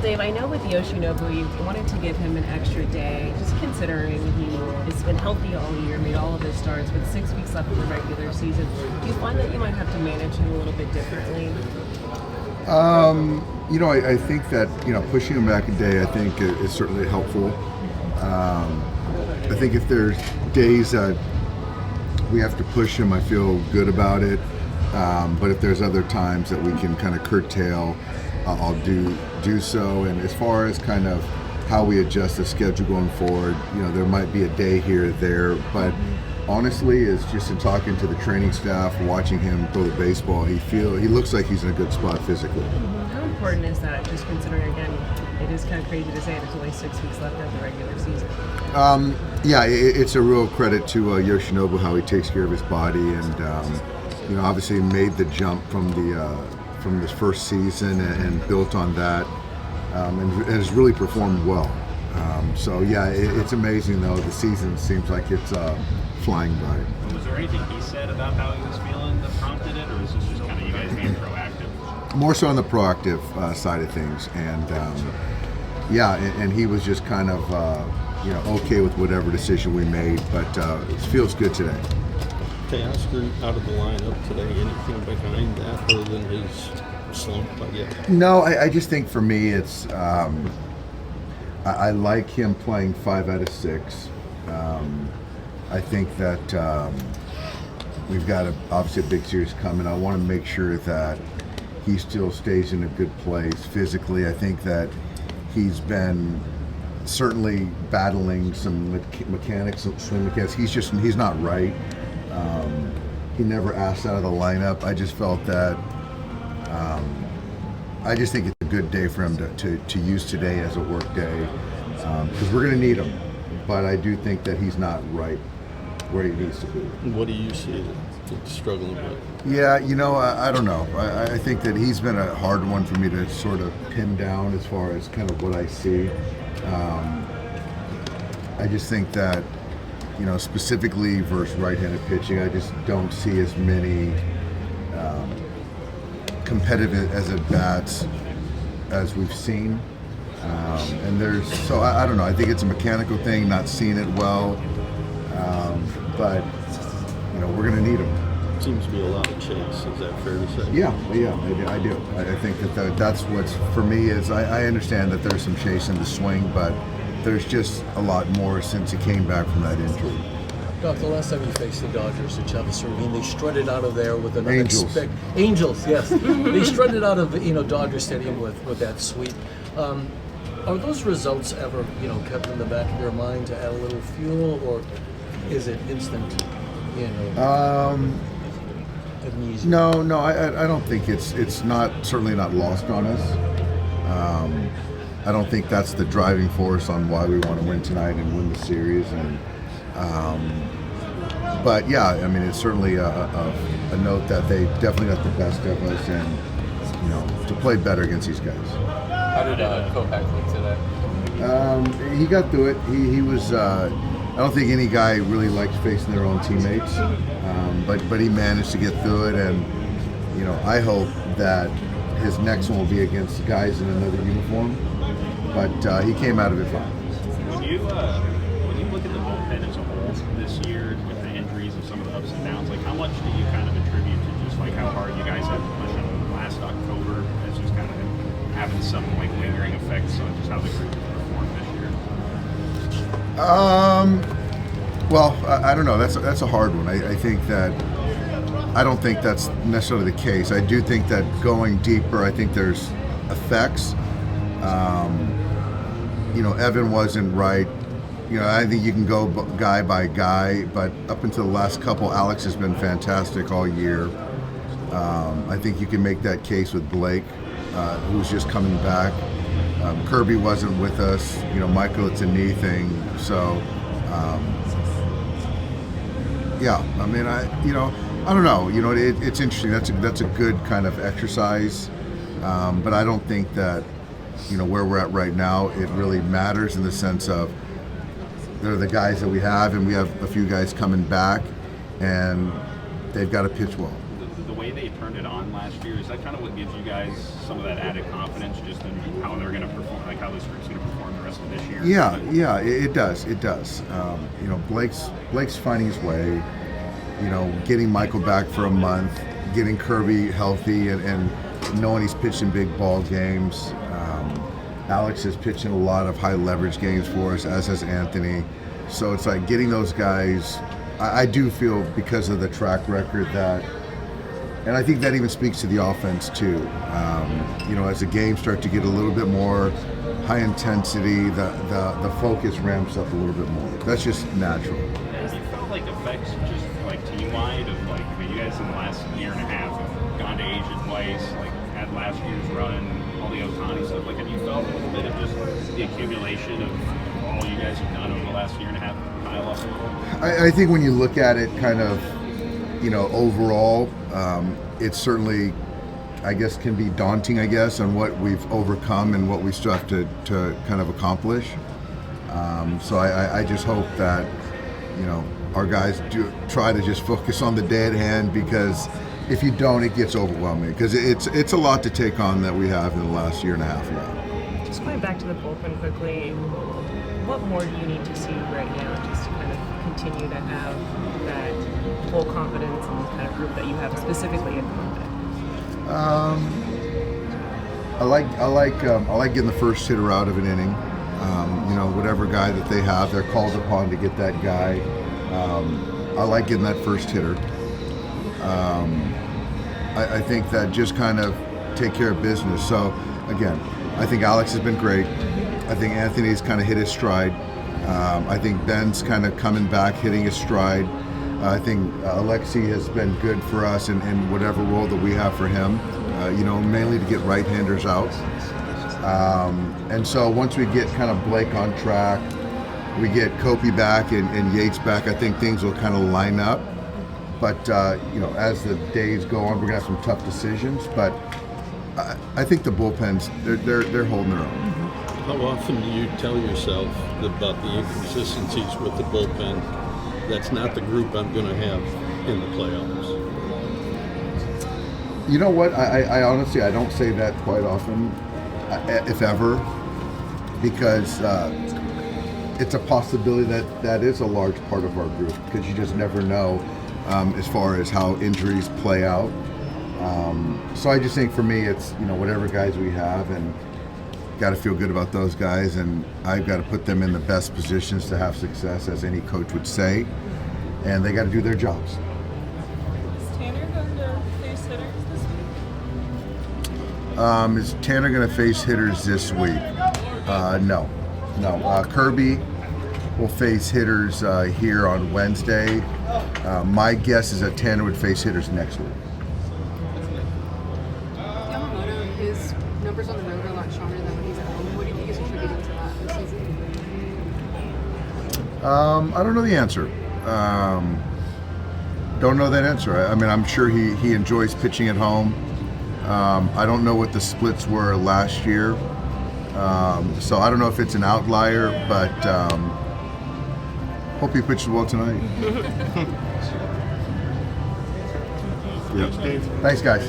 Dave, I know with Yoshinobu, you wanted to give him an extra day, just considering he has been healthy all year, made all of his starts, with 6 weeks left in the regular season. Do you find that you might have to manage him a little bit differently? I think that, pushing him back a day, I think is certainly helpful. I think if there's days that we have to push him, I feel good about it. But if there's other times that we can kind of curtail, I'll do so. And as far as kind of how we adjust the schedule going forward, there might be a day here or there, but honestly, it's just in talking to the training staff, watching him throw the baseball, he looks like he's in a good spot physically. How important is that, just considering, again, it is kind of crazy to say there's only 6 weeks left of the regular season? It's a real credit to Yoshinobu, how he takes care of his body, and obviously made the jump from this first season and built on that, and has really performed well. It's amazing though. The season seems like it's flying by. Was there anything he said about how he was feeling that prompted it, or is this just kind of you guys being proactive? More so on the proactive side of things, and and he was just kind of okay with whatever decision we made, but it feels good today. Teoscar out of the lineup today, anything behind that other than his slump, I guess? No, I just think for me it's I like him playing 5 out of 6. I think that we've got obviously a big series coming. I want to make sure that he still stays in a good place physically. I think that he's been certainly battling some mechanics, swing mechanics. He's not right. He never asked out of the lineup. I just felt that I just think it's a good day for him to use today as a work day, because we're going to need him. But I do think that he's not right where he needs to be. What do you see that's struggling with? Yeah, I don't know. I think that he's been a hard one for me to sort of pin down as far as kind of what I see. I just think that, specifically versus right-handed pitching, I just don't see as many competitive as at bats as we've seen. I don't know. I think it's a mechanical thing, not seeing it well. But we're going to need him. Seems to be a lot of chase. Is that fair to say? Yeah, I do. I think that's what's for me is I understand that there's some chase in the swing, but there's just a lot more since he came back from that injury. Doc, the last time you faced the Dodgers at Chavez Ravine, they strutted out of there with an Angels. Angels, yes. They strutted out of Dodger Stadium with that sweep. Are those results ever kept in the back of your mind to add a little fuel, or is it instant? Amnesia? No. I don't think it's certainly not lost on us. I don't think that's the driving force on why we want to win tonight and win the series. And but yeah, I mean, it's certainly a note that they definitely got the best of us, and to play better against these guys. How did Kopech look today? He got through it. He was. I don't think any guy really likes facing their own teammates, but he managed to get through it, and I hope that his next one will be against guys in another uniform. But he came out of it fine. When you look at the bullpen as a whole this year with the injuries and some of the ups and downs, like how much do you kind of attribute to just like how hard you guys had to push them last October as just kind of having some like lingering effects on just how the group performed this year? Well, I don't know. That's a hard one. I think that I don't think that's necessarily the case. I do think that going deeper, I think there's effects. Evan wasn't right. I think you can go guy by guy, but up until the last couple, Alex has been fantastic all year. I think you can make that case with Blake, who's just coming back. Kirby wasn't with us. Michael, it's a knee thing. So, I mean, I don't know. It's interesting. That's a good kind of exercise. But I don't think that, where we're at right now, it really matters in the sense of they're the guys that we have, and we have a few guys coming back, and they've got to pitch well. The way they turned it on last year, is that kind of what gives you guys some of that added confidence just in how they're going to perform, like how this group's going to perform the rest of this year? Yeah, it does. It does. Blake's finding his way. Getting Michael back for a month, getting Kirby healthy, and knowing he's pitching big ball games. Alex is pitching a lot of high leverage games for us, as has Anthony. So it's like getting those guys. I do feel, because of the track record, that, and I think that even speaks to the offense too. As the games start to get a little bit more high intensity, the focus ramps up a little bit more. That's just natural. Has it felt like effects just like team-wide of like, I mean, you guys in the last year and a half have gone to Asia twice, like had last year's run, all the Otani stuff. Like, have you felt a little bit of just the accumulation of all you guys have done over the last year and a half pile up? I think when you look at it kind of, overall, it certainly, I guess, can be daunting, on what we've overcome and what we still have to kind of accomplish. So I just hope that, our guys do try to just focus on the day at hand, because if you don't, it gets overwhelming, because it's a lot to take on that we have in the last year and a half now. Just going back to the bullpen quickly, what more do you need to see right now just to kind of continue to have that full confidence in the kind of group that you have specifically at Bullpen? I like getting the first hitter out of an inning. Whatever guy that they have, they're called upon to get that guy. I like getting that first hitter. I think that just kind of take care of business. So again, I think Alex has been great. I think Anthony's kind of hit his stride. I think Ben's kind of coming back, hitting his stride. I think Alexi has been good for us in whatever role that we have for him, mainly to get right-handers out. And so once we get kind of Blake on track, we get Kopech back and Yates back, I think things will kind of line up. But, as the days go on, we're going to have some tough decisions. But I think the bullpens, they're holding their own. How often do you tell yourself about the inconsistencies with the bullpen? That's not the group I'm going to have in the playoffs. You know what? I honestly, I don't say that quite often, if ever, because it's a possibility that is a large part of our group, because you just never know as far as how injuries play out. So I just think for me, it's, whatever guys we have, and got to feel good about those guys, and I've got to put them in the best positions to have success, as any coach would say, and they got to do their jobs. Is Tanner going to face hitters this week? Is Tanner going to face hitters this week? No. Kirby will face hitters here on Wednesday. My guess is that Tanner would face hitters next week. Yamamoto, his numbers on the road are a lot stronger than when he's at home. What do you think is attributed to that this season? I don't know the answer. Don't know that answer. I mean, I'm sure he enjoys pitching at home. I don't know what the splits were last year. So I don't know if it's an outlier, but hope he pitches well tonight. Yep. Thanks, guys.